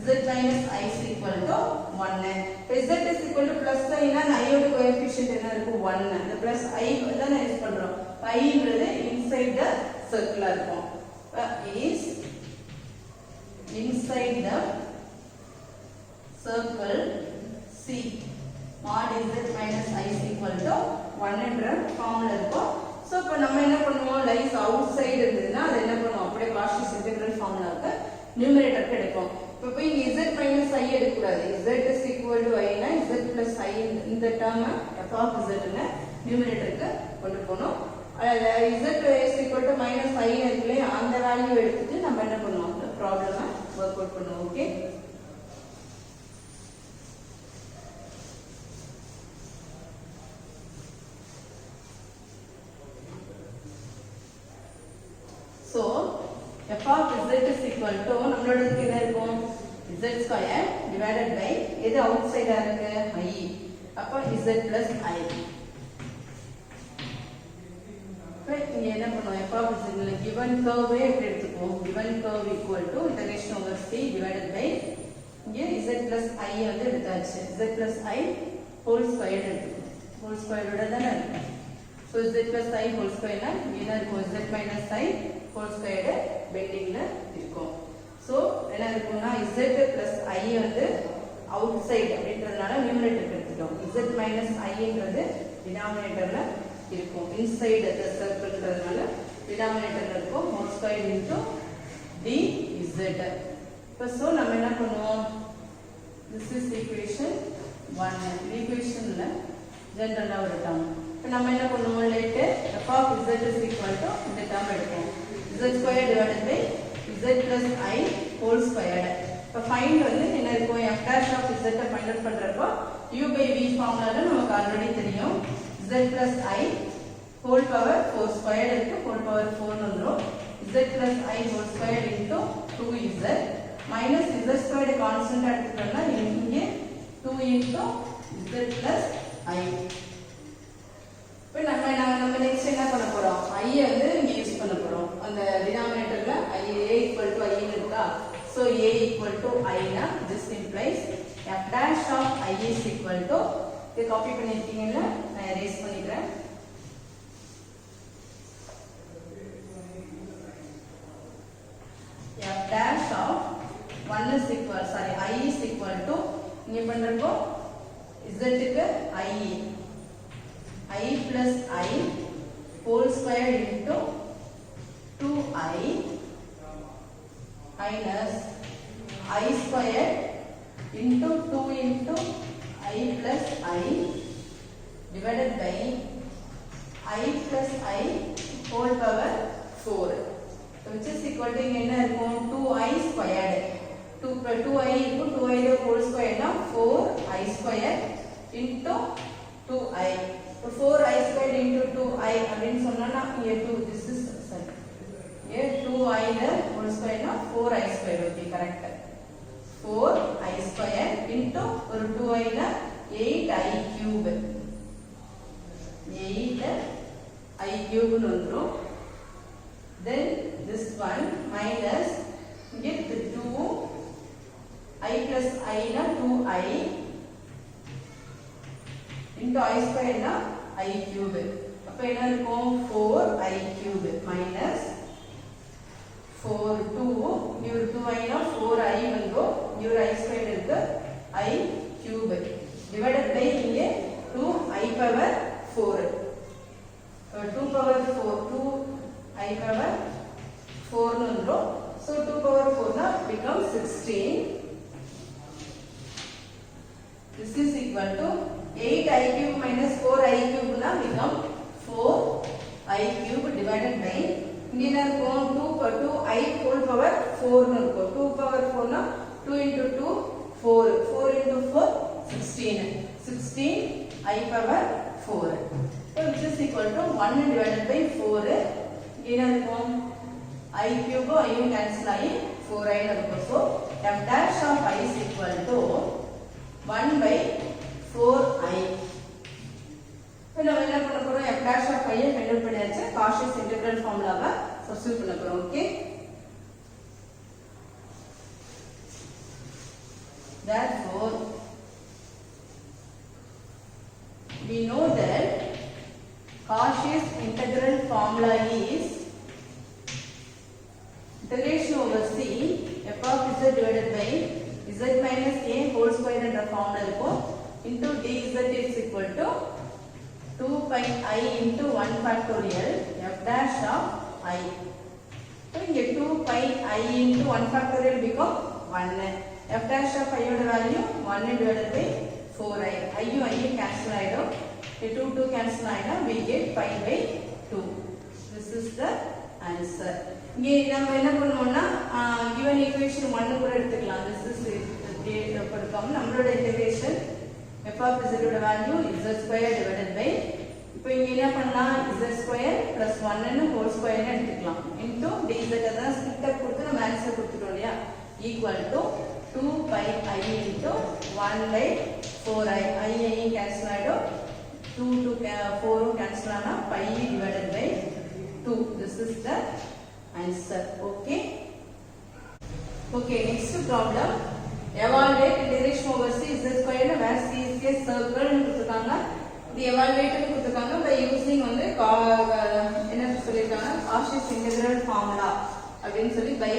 z minus I is equal to 1 z is equal to plus I னா I யோட கோஎஃபிஷியன்ட் என்ன இருக்கும் 1 அந்த plus I தான் யூஸ் பண்றோம் I ன்றது inside the circle இருக்கும் is inside the circle C mod z minus I is equal to 1 என்ற ஃபார்முலா இருக்கும் சோ இப்போ நம்ம என்ன பண்ணுவோம் லைஸ் அவுட் சைடு இருந்ததுன்னா அது என்ன பண்ணுவோம் அப்படியே காஷியஸ் இன்டெகிரல் ஃபார்முலாக்கு நியூமரேட்டருக்கு எடுப்போம் இப்போ இங்க z minus I எடுக்க கூடாது z is equal to I னா z plus I இந்த டேர்ம் f of z ன்னு நியூமரேட்டருக்கு கொண்டு போறோம் z is equal to minus I இருக்குல அந்த வேல்யூ எடுத்துட்டு நம்ம என்ன பண்ணுவோம் இந்த ப்ராப்ளமை வொர்க் அவுட் பண்ணுவோம் okay So f of z is equal to நம்மளோடதுக்கு என்ன இருக்கும் z square divided by எது அவுட் சைடா இருக்கு I அப்ப z plus I இப்போ இங்க என்ன பண்ணுவோம் f of z ல given curve எப்படி எடுத்துப்போம் given curve equal to integration over c divided by இங்க z plus I வந்து எடுத்தாச்சு z plus I whole square எடுத்துப்போம் whole square ஓட தான இருக்கு so z plus I whole square னா என்ன இருக்கும் z minus I whole square பெண்டிங்ல இருக்கும் சோ என்ன இருக்கும்னா z plus I வந்து அவுட் சைடு அப்படின்றதுனால நியூமரேட்டர் எடுத்துட்டோம் z minus I ன்றது டினாமினேட்டர்ல இருக்கும் இன்சைடு the circleன்றதுனால டினாமினேட்டர்ல இருக்கும் whole square into dz இப்போ சோ நம்ம என்ன பண்ணுவோம் this is equation 1 equationல ஜெனரலா ஒரு டேர்ம் இப்போ நம்ம என்ன பண்ணுவோம் let f of z is equal to இந்த டேர்ம் எடுப்போம் z square divided by z plus I whole squared இப்போ ஃபைண்ட் வந்து என்ன இருக்கும் f dash of z find out பண்றப்போ u by v ஃபார்முலால நமக்கு ஆல்ரெடி தெரியும் z plus I whole power 4 squared இருக்கு whole power 4 வந்துரும் z plus I whole squared into 2z minus z squared constant எடுத்துட்டோம்னா இங்கே 2 into z plus I இப்போ நம்ம next என்ன பண்ண போறோம் I வந்து இங்க யூஸ் பண்ண போறோம் அந்த டினாமினேட்டர்ல I a equal to I ன்னு இருக்கா so a equal to I னா this implies f dash of I is equal to இத காப்பி பண்ணிருக்கீங்கல நான் erase பண்ணிக்கிறேன் f dash of 1 is equal I is equal to இங்க பண்றப்போ z க்கு I plus plus I whole square into 2I minus I square into 2 into I plus I divided by I plus I whole power 4, which is equal to 2I squared. 2I equal 2I the whole square na 4I squared into 2I. So 4I squared into 2I அப்படின்னு சொன்னா here 2, this is sorry, here 2I the whole square na 4I squared. Okay, correct. 4I squared into ஒரு 2I na 8I cube. 8I cube னு வந்துரும். Then this one minus get the 2I plus I na 2I into I square na I cube. அப்ப என்ன இருக்கும் 4I cube minus 4 2 இங்க 2I na 4I வந்துரும். இங்க I square இருக்கு I cube divided by இங்க 2I power 4. 2 power 4 2I power 4 னு வந்துரும். So 2 power 4 na becomes 16. This is equal to 8I cube minus 4I cube na become 4I cube divided by இங்க என்ன இருக்கும் 2I whole power 4 னு இருக்கும். 2 power 4 na 2 into 2 4 4 into 4 16 16I power 4. So which is equal to 1 divided by 4. இங்க என்ன இருக்கும் I cube I cancel ஆகி 4I னு இருக்கும். So f dash of I is equal to 1 by 4I. இப்போ நம்ம என்ன பண்ண போறோம் f dash of I find out பண்ணியாச்சு. காஷியஸ் இன்டெகிரல் ஃபார்முலாவை சப்ஸ்டிட்யூட் பண்ண போறோம். Okay, therefore we know that Cauchy's integral formula is integration over C f of z divided by z minus a whole square என்ற formula இருக்கும் into dz is equal to 2 pi I into 1 factorial f dash of I. So இங்க 2 pi I into 1 factorial become 1. f dash of I ஓட value 1 divided by 4I. I யும் I யும் cancel ஆயிடும். 2 cancel ஆயினா we get pi by 2. This is the answer. இங்க நம்ம என்ன பண்ணுவோம்னா given equation 1 கூட எடுத்துக்கலாம். This is கொடுக்காம நம்மளோட இன்டகிரேஷன் f of z ஓட value z square divided by இப்போ இங்க என்ன பண்ணலாம் z ஸ்கொயர் பிளஸ் 1 ன்னு ஹோல் ஸ்கொயர் ன்னு எடுத்துக்கலாம் இன்டு dz அத ஸ்ப்ளிட் அப் கொடுத்து நம்ம ஆன்சர் கொடுத்துட்டோம் இல்லையா equal to 2 pi I into 1 by 4I. I cancel ஆயிடும். 2 to 4 cancel ஆனா pi divided by 2. This is the answer. Okay. Okay, next problem. Evaluate integration over C z squared where C is a circle னு கொடுத்திருக்காங்க. இது evaluate னு கொடுத்திருக்காங்க by using வந்து என்ன சொல்லிருக்காங்க Cauchy's integral formula அப்படினு சொல்லி by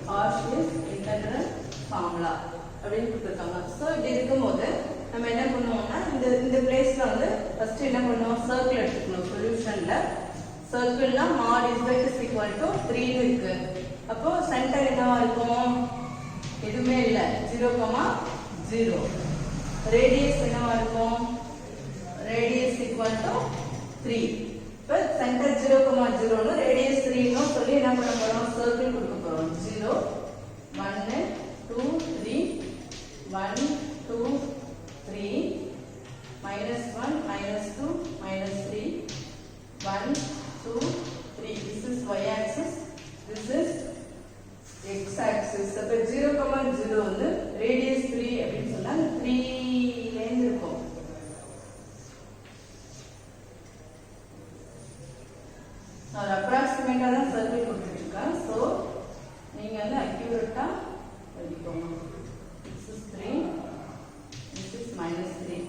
Cauchy's integral formula அப்படினு கொடுத்திருக்காங்க. சோ இப்படி இருக்கும்போது நம்ம என்ன பண்ணுவோம்னா இந்த பிளேஸ்ல வந்து ஃபர்ஸ்ட் என்ன பண்ணுவோம் சர்க்கிள் எடுத்துக்கணும். சொல்யூஷன்ல சர்க்கிள்னா mod z is equal to 3 னு இருக்கு. அப்போ சென்டர் என்னவா இருக்கும் எதுமே இல்ல 0, 0. ரேடியஸ் என்னவா இருக்கும் ரேடியஸ் equal to 3. இப்போ சென்டர் 0, 0 னு ரேடியஸ் 3 னு சொல்லி என்ன பண்ண போறோம் சர்க்கிள் கொடுக்க போறோம். 0 1 2 3 1 2 3 -1 -2 -3 1 2 3. This is y axis, this is x axis. அப்ப 0, 0 வந்து ரேடியஸ் 3 அப்படினு சொன்னா 3 லைன் இருக்கும். நான் அப்ராக்ஸிமேட்டா தான் சர்க்கிள் கொடுத்துருக்கேன். சோ நீங்க வந்து அக்யூரேட்டா எழுதிக்கோங்க. This is 3, this is -3.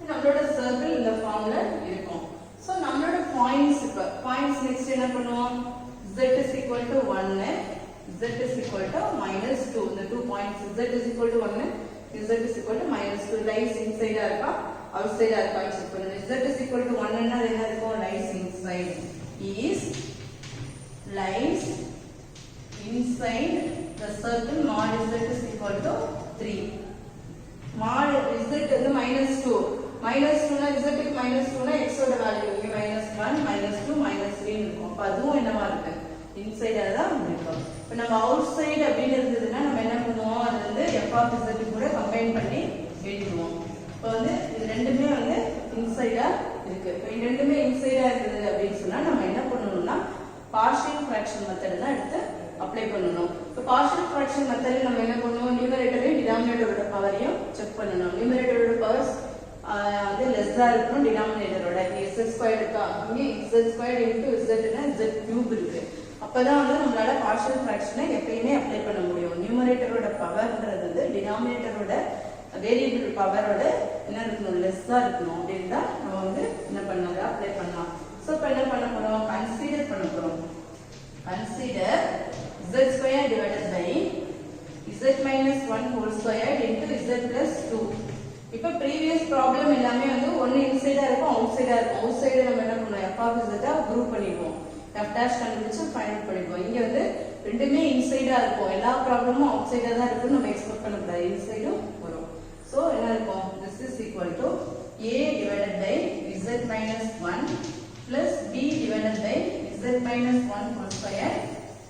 நம்மளோட சர்க்கிள் இந்த ஃபார்ம்ல இருக்கும். சோ நம்மளோட பாயிண்ட்ஸ் இப்ப பாயிண்ட்ஸ் நெக்ஸ்ட் என்ன பண்ணுவோம் z is equal to 1 z is equal to -2. இந்த 2 points z is equal to 1 z is equal to minus 2 lies inside இருக்கா outside இருக்கா செக் பண்ணணும். z is equal to 1 ன்னா என்ன இருக்கும் lies inside is lies inside the circle mod z is equal to 3 mod z வந்து minus 2 minus 2 னா z க்கு minus 2 னா x ஓட வேல்யூ இங்க minus 1 minus 2 minus 3 இருக்கும். அப்ப அதுவும் என்னவா இருக்கு இன்சைடா தான் இருக்கும். இப்போ நம்ம அவுட் சைடு அப்படின்னு இருந்ததுன்னா நம்ம என்ன பண்ணுவோம் அது வந்து f of z கூட கம்பைன் பண்ணி எழுதுவோம். இப்போ வந்து இது ரெண்டுமே வந்து இன்சைடா இருக்கு. இப்போ இது ரெண்டுமே இன்சைடா இருக்குது அப்படின்னு சொன்னா நம்ம என்ன பண்ணணும்னா பார்ஷியல் ஃபிராக்ஷன் மெத்தட் தான் எடுத்து அப்ளை பண்ணணும். இப்போ பார்ஷியல் ஃபிராக்ஷன் மெத்தட்ல நம்ம என்ன பண்ணுவோம் நியூமரேட்டரையும் டினாமினேட்டரோட பவரையும் செக் பண்ணணும். நியூமரேட்டரோட பவர்ஸ் வந்து லெஸ்ஸா இருக்கணும் டினாமினேட்டரோட z² இருக்கா இங்க z² into z னா z cube இருக்கு. அப்பதான் வந்து நம்மளால பார்ஷியல் ஃபிராக்ஷனை எப்பயுமே அப்ளை பண்ண முடியும். நியூமரேட்டரோட பவர்ன்றது வந்து டினாமினேட்டரோட வேரியபிள் பவரோட என்ன இருக்கணும் லெஸ்ஸா இருக்கணும் அப்படின்னு தான் நம்ம வந்து என்ன பண்ணாங்க அப்ளை பண்ணலாம். ஸோ இப்போ என்ன பண்ண போறோம் கன்சிடர் பண்ண போறோம். Consider z² divided by z minus 1 whole square into z plus 2. இப்போ ப்ரீவியஸ் ப்ராப்ளம் எல்லாமே வந்து ஒன்னு இன்சைடா இருக்கும் அவுட் சைடா இருக்கும். அவுட் சைடு நம்ம என்ன பண்ணுவோம் f of z குரூப் பண்ணிடுவோம். f dash கண்டுபிடிச்சு ஃபைண்ட் அவுட் பண்ணிடுவோம். இங்க வந்து ரெண்டுமே இன்சைடா இருக்கும். எல்லா ப்ராப்ளமும் அவுட் சைடா தான் இருக்குன்னு நம்ம எக்ஸ்பெக்ட் பண்ண கூடாது. இன்சைடும் வரும். சோ என்ன இருக்கும் this is equal to a divided by z minus 1 plus b divided by z minus 1 whole square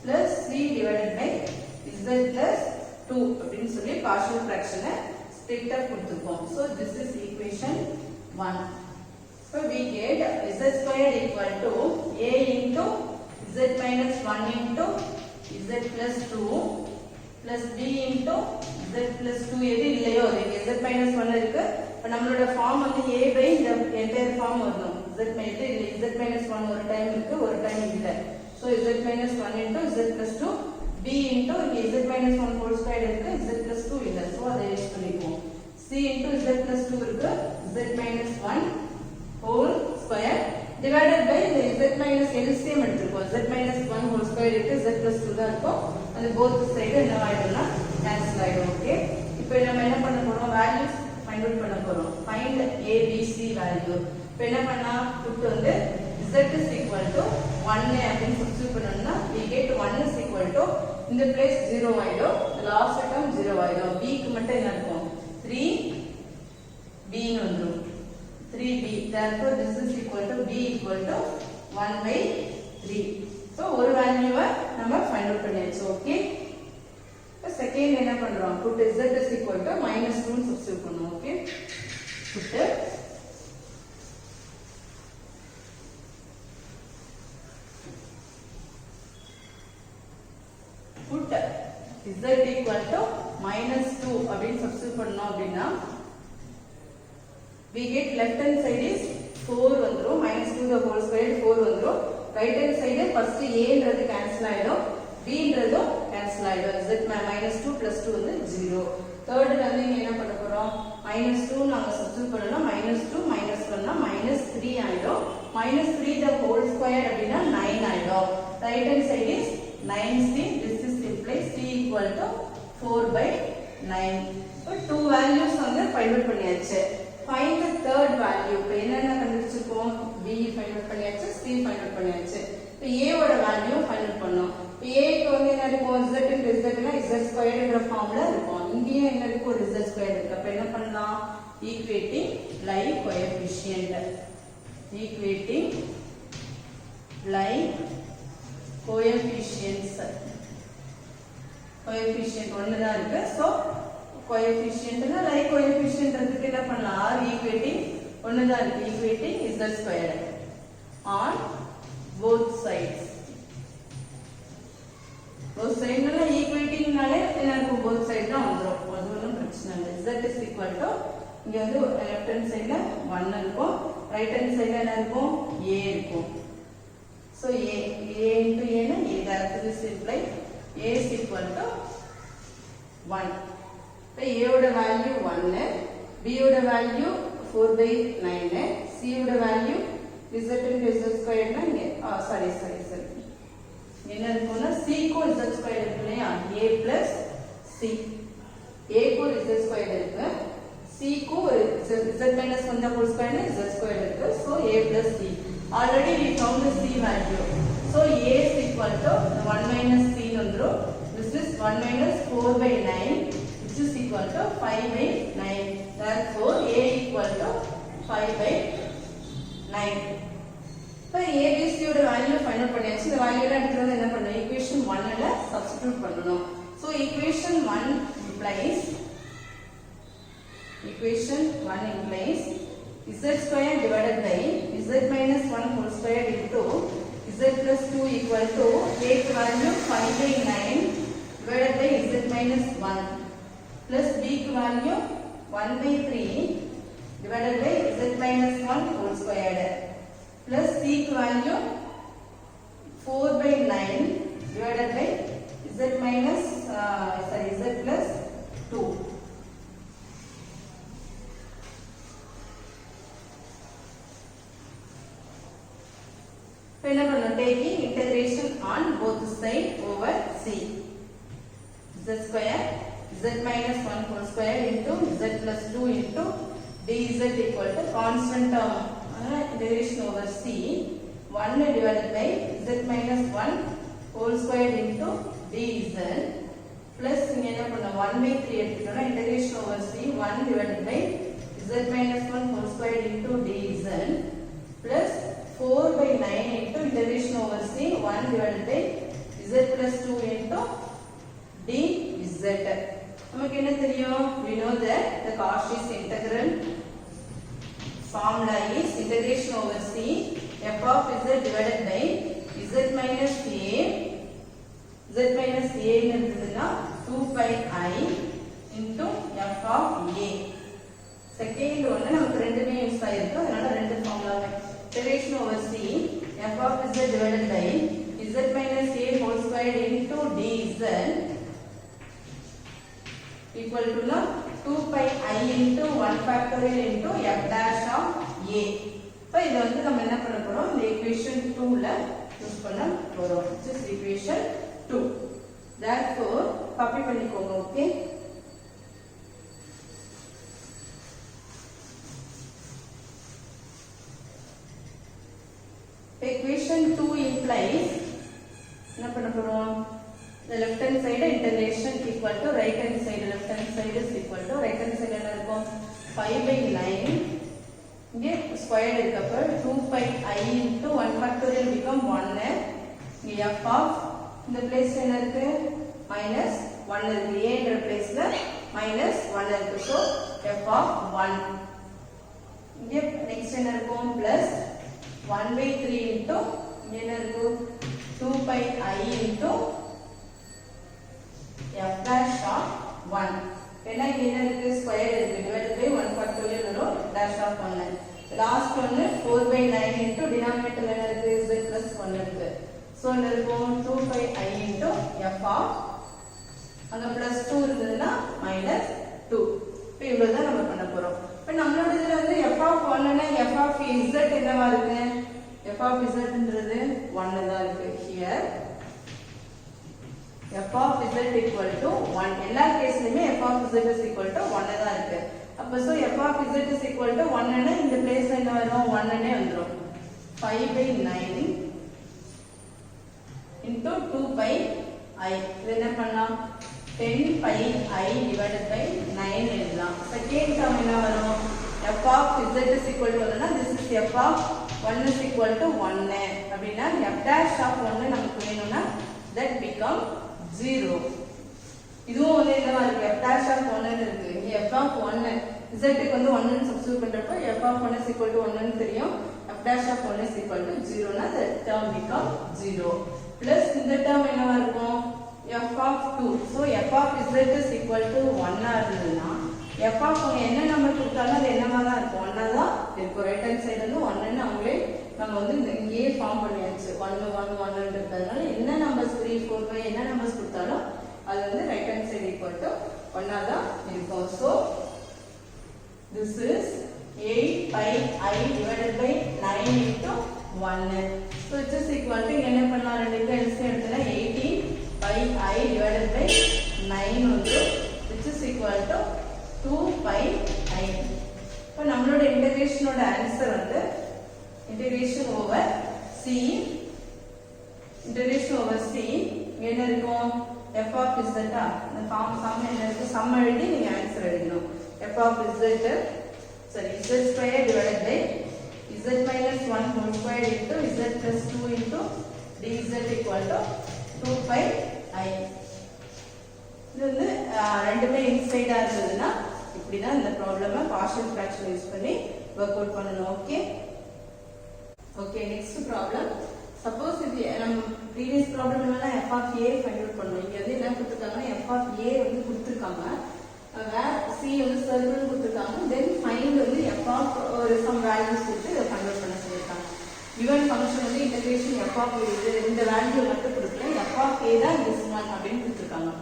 plus c divided by z plus 2 அப்படின்னு சொல்லி partial ஃபிராக்ஷனை ஸ்ட்ரிக்ட்டா கொடுத்துப்போம். So this is equation 1. So we get z squared equal to a into z minus 1 into z plus 2 plus b into z plus 2 எது இல்லையோ இங்க z minus 1 இருக்கு. இப்போ நம்மளோட form வந்து a by இந்த என்டையர் ஃபார்ம் வரணும். z minus 1 ஒரு டைம் இருக்கு ஒரு டைம் இல்ல. So z minus 1 into z plus 2 b into z minus 1 whole square இருக்கு z plus 2 இல்ல. So அதை யூஸ் பண்ணிக்குவோம். c into z plus 2 இருக்கு z minus 1 whole square divided by the z minus LCM எடுத்துக்கோம். z minus 1 whole square இருக்கு z plus 2 தான் இருக்கும். அது both side என்ன ஆயிடும்னா cancel ஆயிடும். ஓகே இப்போ நம்ம என்ன பண்ண போறோம் வேல்யூஸ் ஃபைண்ட் அவுட் பண்ண போறோம். find a b c value. இப்போ என்ன பண்ணா put வந்து z is equal to 1 அப்படின்னு சப்ஸ்டிட்யூட் பண்ணோம்னா we get 1 is equal to இந்த பிளேஸ் 0 ஆயிடும். லாஸ்ட் டேர்ம் 0 ஆயிடும். b க்கு மட்டும் என்ன இருக்கும் 3b ன்னு வந்துரும். 3b therefore this is equal to b equal to 1 by 3. so ஒரு வேல்யூவை நம்ம ஃபைண்ட் அவுட் பண்ணியாச்சு. ஓகே இப்போ செகண்ட் என்ன பண்றோம் put z is equal to -2 ன்னு சப்ஸ்டிட்யூட் பண்ணுவோம். Okay put z equal to -2 அப்படின்னு சப்ஸ்டிட்யூட் பண்ணோம் அப்படின்னா we get left hand side is 4 வந்துரும் -2 the whole square 4 வந்துரும். right hand side first a ன்றது கேன்சல் ஆயிடும் b ன்றதும் கேன்சல் ஆயிடும். z -2 plus 2 வந்து 0. தேர்ட்ல வந்து இங்க என்ன பண்ண போறோம் -2 நாங்க சப்ஸ்டிட்யூட் பண்ணனும். -2 -1 னா -3 ஆயிடும். -3 the whole square அப்படினா 9 ஆயிடும். right hand side is 9c. this is implies c equal to 4 by 9. so two values வந்து ஃபைண்ட் அவுட் பண்ணியாச்சு. find the third value. இப்போ என்னென்ன கண்டுபிடிச்சிருக்கோம் b ஃபைண்ட் அவுட் பண்ணியாச்சு c ஃபைண்ட் அவுட் பண்ணியாச்சு. இப்போ a ஓட வேல்யூ ஃபைண்ட் அவுட் பண்ணோம். இப்போ a க்கு வந்து என்ன இருக்கும் z into z னா z squared ங்கற ஃபார்ம்ல இருக்கும். இங்கேயே என்ன இருக்கு ஒரு z squared இருக்கு. அப்ப என்ன பண்ணலாம் equating lie coefficient. equating lie coefficients. coefficient ஒன்னு தான் இருக்கு. so coefficient னா lie coefficient ன்றதுக்கு என்ன பண்ணலாம் r equating ஒன்னு தான் இருக்கு. equating z squared on both sides. both side னால equating னாலே என்ன இருக்கும் both side தான் வந்துரும். அது ஒண்ணும் பிரச்சனை இல்ல. z is equal to இங்க வந்து left hand side ல 1 இருக்கும் right hand side ல என்ன இருக்கும் a இருக்கும். so a into a னா a directly simplify a is equal to 1. இப்போ a ஓட வேல்யூ 1 b ஓட வேல்யூ 4 by 9 c ஓட value z into z squared னா இங்க சாரி என்ன இருக்கும்னா c க்கு z squared இருக்கு இல்லையா a plus c a க்கு ஒரு z ஸ்கொயர் இருக்கு, c க்கு ஒரு z minus 1 the whole square is z square இருக்கு. So a plus c. Already we found the c value. So a is equal to 1 minus c வந்துரும். This is 1 minus 4 by 9 which is equal to 5 by 9. Therefore a equal to 5 by 9. இப்போ abc ஓட value find out பண்ணியாச்சு. இந்த value எல்லாம் எடுத்துட்டு வந்து என்ன பண்ணணும், equation 1 ல சப்ஸ்டிட்யூட் பண்ணனும். So equation 1 implies z square divided by z minus 1 whole square into z plus 2 equal to a value 5 by 9 divided by z minus 1 plus b value 1 by 3 divided by z minus 1 whole square plus c value 4 by 9 divided by z minus z plus 2. Taking integration on both sides over c. Z square z minus 1 whole square into z plus 2 into dz equal to constant term. Integration over c 1 divided by z minus 1 whole square into dz plus 1 by 3 integration over c 1 divided by z minus 1 whole square into dz plus 4 by 9 into integration over c 1 divided by z plus 2 into dz. நமக்கு என்ன தெரியும்? We know that the Cauchy's integral formula is integration over c f of z divided by z minus a என்னதுன்னா 2 pi I into f of a. Second ஒன்னு நமக்கு ரெண்டுமே use ஆயிருக்கு, அதனால ரெண்டு ஃபார்முலாவே integration over c f of z divided by z minus a whole square into dz equal to 2 pi I into 1 factorial into f dash of a. So இது வந்து நம்ம என்ன பண்ண போறோம், இந்த equation 2 ல யூஸ் பண்ண போறோம். This is equation 2. Therefore copy பண்ணிக்கோங்க. ஓகே, equation 2 implies என்ன பண்ண போறோம், the left hand side integration equal to right hand side, left hand side is equal to right hand side என்ன இருக்கும் 5 by 9 இங்கே ஸ்கொயர் இருக்கப்ப 2 pi I into 1 factorial become 1. இங்கே f of இந்த place என்ன இருக்கு minus 1 இருக்கு, a என்ற பிளேஸ்ல minus 1 இருக்கு. So f of 1 இங்கே next என்ன இருக்கும் plus 1 by 3 into என்ன இருக்கு 2 pi I into f dash of 1. என்ன என்ன இருக்கு ஸ்கொயர் இருக்கு divided by 1 factorial வரும் dash of 1. லாஸ்ட் ஒன்னு 4 by 9 into denominator என்ன இருக்கு z plus 1 இருக்கு. சோ என்ன இருக்கும் 2 pi I into f of அங்க plus 2 இருந்ததுன்னா minus 2. இப்போ இவ்வளவு தான் நம்ம பண்ண போறோம். இப்போ நம்மளோட இதுல வந்து f of 1 னா f of z என்னவா இருக்கு, f of z ன்றது 1 தான் இருக்கு. here f of z equal to 1, எல்லா கேஸ்லயுமே f of z is equal to 1 தான் இருக்கு. அப்ப so f of z is equal to 1 னா இந்த பிளேஸ்ல என்ன வரும் 1 னே வந்துரும். 5 by 9 into 2 pi I. இது என்ன பண்ணலாம் 10 pi I divided by 9 எழுதலாம். செகண்ட் டேர்ம் என்ன வரும் f of z is equal to வரனா this is f of 1 is equal to 1 அப்படினா f dash of 1 நமக்கு வேணும்னா that become 0. இதுவும் வந்து என்னவா இருக்கு f dash of 1 இருக்கு. இங்க f of 1 z க்கு வந்து 1 ன்னு சப்ஸ்டிட்யூட் பண்றப்ப f of 1 is equal to 1 ன்னு தெரியும். f dash of 1 is equal to 0 னா the term become 0 plus இந்த term என்னவா இருக்கும் f of 2. so f of z is equal to 1 ஆ இருந்ததுன்னா f of 1 என்ன நம்பர் கொடுத்தாலும் அது என்னவா தான் இருக்கும் 1 தான் இருக்கும். ரைட் ஹேண்ட் சைடு வந்து 1 ன்னு அவங்களே நம்ம வந்து இங்கேயே ஃபார்ம் பண்ணியாச்சு 1 1 1 இருக்கிறதுனால என்ன நம்பர்ஸ் 3 4 5 என்ன நம்பர்ஸ் கொடுத்தாலும் அது வந்து right hand side equal to 1 ஆ தான் இருக்கும். so this is 8 pi I divided by 9 into 1. so it is equal to என்ன பண்ணலாம் ரெண்டுக்கு எல்சிஎம் எடுத்தா 18 pi I divided by 9 வந்து which is equal to 2 pi I. இப்போ நம்மளோட இன்டகிரேஷனோட ஆன்சர் வந்து இன்டகிரேஷன் ஓவர் C என்ன இருக்கும் f of z இந்த ஃபார்ம் சம் என்ன இருக்கு சம் எழுதி நீங்க ஆன்சர் எழுதணும் f of z sorry z square divided by z minus 1 whole square into z plus 2 into dz equal to 2 pi I. இது வந்து ரெண்டுமே இன்சைடா இருந்ததுன்னா இப்படி தான் இந்த ப்ராப்ளமை பார்ஷியல் ஃபிராக்ஷன் யூஸ் பண்ணி வொர்க் அவுட் பண்ணனும். Okay next problem. சப்போஸ் இது நம்ம ப்ரீவியஸ் ப்ராப்ளம்ல f of a find out பண்ணோம். இங்க வந்து என்ன கொடுத்திருக்காங்கன்னா f of a வந்து கொடுத்திருக்காங்க. வேர் c வந்து சர்க்கிள் கொடுத்திருக்காங்க. தென் ஃபைண்ட் வந்து f of ஒரு சம் வேல்யூஸ் கொடுத்து இத ஃபைண்ட் அவுட் பண்ண சொல்லிருக்காங்க. given ஃபங்க்ஷன் வந்து இன்டகிரேஷன் f of a இந்த வேல்யூ மட்டும் கொடுக்கல f of a தான் this one அப்படினு கொடுத்திருக்காங்க.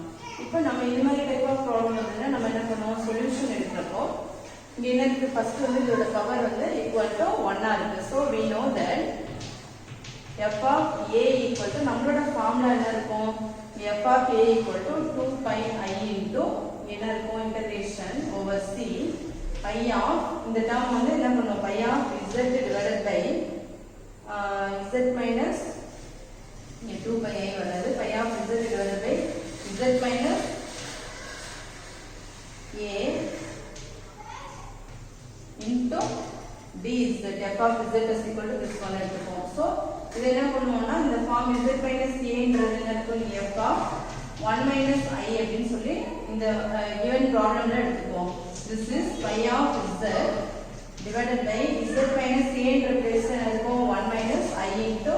இப்போ நம்ம இந்த மாதிரி டைப் ஆஃப் ப்ராப்ளம் வந்தா நம்ம என்ன பண்ணுவோம் சொல்யூஷன் எடுக்கறப்போ இங்க என்ன இருக்கு ஃபர்ஸ்ட் வந்து இதோட பவர் வந்து equal to 1 ஆ இருக்கு. so we know that f of a equal to நம்மளோட ஃபார்முலா என்ன இருக்கும் f of a equal to 2 pi I into என்ன இருக்கும் integration over c pi of இந்த டேர்ம் வந்து என்ன பண்ணுவோம் pi of z divided by z minus 2 pi I வராது pi of z divided by z minus a into dz f of z is equal to this one எடுத்துப்போம். so இது என்ன பண்ணுவோம்னா இந்த ஃபார்ம் z minus a ன்றது என்ன இருக்கும் f of 1 minus I அப்படினு சொல்லி இந்த given problemல எடுத்துப்போம். this is pi of z divided by z minus a ன்ற பிளேஸ்ல என்ன இருக்கும் 1 minus I into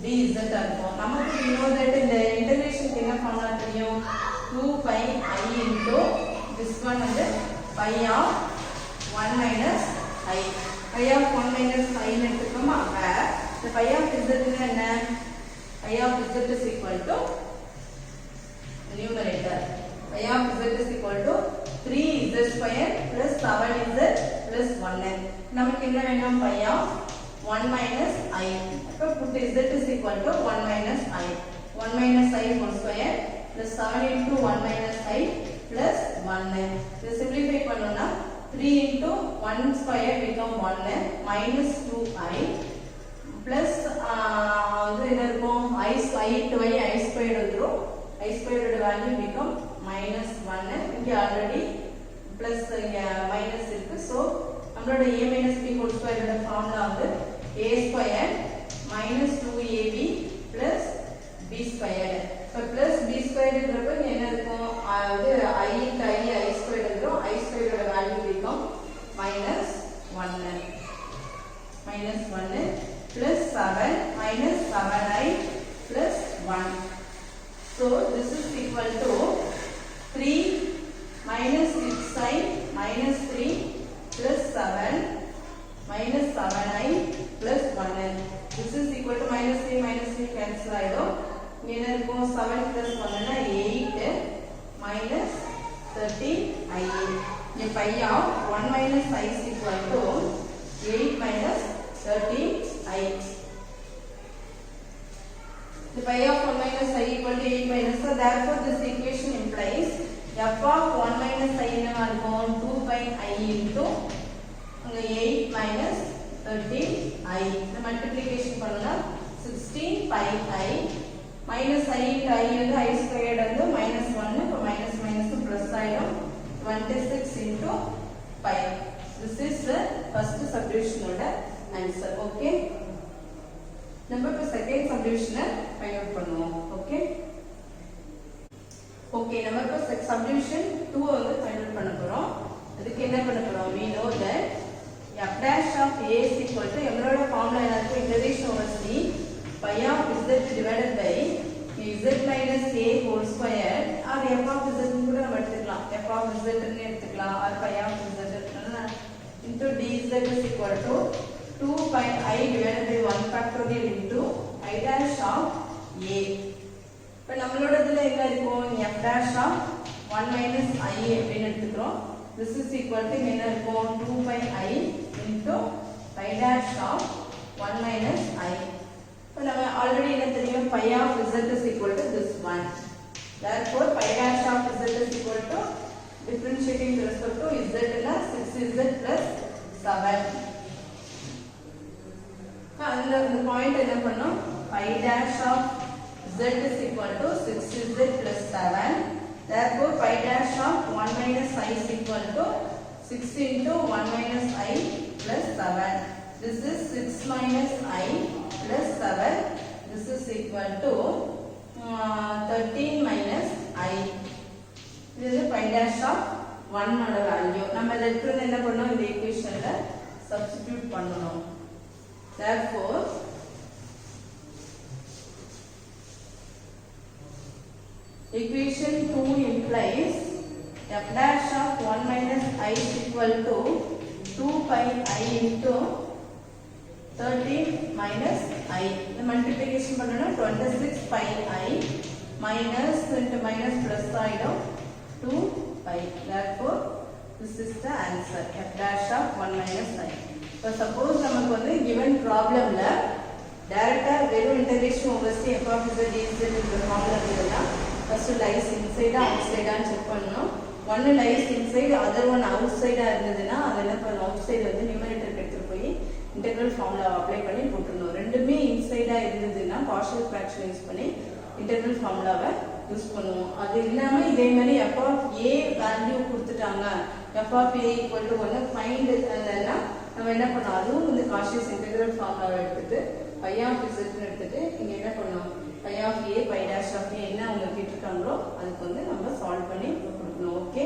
dz இருக்கும். நமக்கு we know that இந்த இன்டகிரேஷனுக்கு என்ன ஃபார்முலா தெரியும் 2 pi I into this one வந்து pi of 1 minus I pi of 1 minus I ன்னு எடுத்துக்கோமா where the pi of z என்ன pi of z is equal to numerator pi of z is equal to 3z square plus 7z plus 1 நமக்கு என்ன வேணும் pi of 1 minus I. So put z is equal to 1 minus I. 1 minus I whole square plus 7 into 1 minus I plus 1. This simplify பண்ணோம்னா 3 into 1 square become 1 minus 2I plus வந்து என்ன இருக்கும் I to I squared வந்துரும். I squared value become minus 1. இங்க already plus இங்க minus இருக்கு. so நம்மளோட a minus b whole square ஓட ஃபார்முலா வந்து a squared minus 2ab plus b squared. so plus b squared ன்றப்ப என்ன இருக்கும் அது I into I squared வந்துரும். I squared ஓட value become minus 1 plus 7 minus 7i plus 1. so this is equal to 3 minus 6i minus 3 plus 7 minus 7i plus 1. this is equal to minus 3 cancel ஆயிடும். என்ன இருக்கும் 7 plus 1 னா 8 minus 13i. இங்க pi of 1 minus I is equal to 8 minus 13i. the pi of 1 minus I equal to 8 minus, so therefore this equation implies f of 1 minus I என்னவா இருக்கும் 2 pi I into 8 minus 13i. இந்த multiplication பண்ணா 16 pi I minus I into I வந்து I squared வந்து minus 1 இப்போ minus minus plus ஆயிடும் 26 into pi. this is the first subdivision ஓட answer. okay நம்ம இப்போ second subdivision find out பண்ணுவோம். okay நம்ம இப்போ subdivision 2 வந்து find out பண்ண போறோம். அதுக்கு என்ன பண்ண போறோம் we know that f dash of a is equal to நம்மளோட ஃபார்முலா என்ன இருக்கு integration over c pi of z divided by z minus a whole square or f of z கூட நம்ம எடுத்துக்கலாம் f of z ன்னு எடுத்துக்கலாம் or pi of z into dz is equal to 2 pi I divided by 1 factorial into I dash of a. இப்போ நம்மளோட இதுல என்ன இருக்கும் f dash of 1 minus I அப்படினு எடுத்துக்கிறோம். this is equal to என்ன இருக்கும் 2 pi I into pi dash of 1 minus I. இப்போ நம்ம ஆல்ரெடி என்ன தெரியும் pi of z is equal to this one. therefore pi dash of z is equal to differentiating with respect to z ல 6z plus 7. அந்த point என்ன பண்ணோம், pi dash of z is equal to 6z plus 7. Therefore pi dash of 1 minus I is equal to 6 into 1 minus I plus 7. This is 6 minus I plus 7. This is equal to 13 minus I. This is pi dash of 1 ஓட value. நம்ம இத எடுத்து என்ன பண்ணோம், இந்த ஈக்குவேஷன்ல substitute பண்ணனும். Therefore equation 2 implies f dash of 1 minus I is equal to 2 pi I into 13 minus I. The multiplication பண்ணனும் 26 pi I minus into minus plus ஆயிடும் 2 pi. Therefore this is the answer, f dash of 1 minus I. So suppose நமக்கு வந்து given problemல டைரக்டா வெறும் integration over c f of z dz இந்த formula இருக்குன்னா first lies inside outside ஆ check பண்ணனும். one lies inside other one outside ஆ இருந்ததுன்னா அது என்ன பண்ணனும், outside வந்து நியூமரேட்டருக்கு எடுத்து போய் integral formula அப்ளை பண்ணி போட்டுறணும். ரெண்டுமே inside ஆ இருந்ததுன்னா partial fraction யூஸ் பண்ணி integral formulaவை யூஸ் பண்ணுவோம். அது இல்லாம இதே மாதிரி f of a வேல்யூ கொடுத்துட்டாங்க, f of a equal to 1 find அதெல்லாம் நம்ம என்ன பண்ணோம், அதுவும் வந்து காஷியஸ் இன்டெகிரல் ஃபார்முலாவை எடுத்துட்டு pi of z ன்னு எடுத்துட்டு இங்க என்ன பண்ணோம், pi of a pi dash of a என்ன அவங்க கேட்டிருக்காங்களோ அதுக்கு வந்து நம்ம சால்வ் பண்ணி கொடுக்கணும். ஓகே.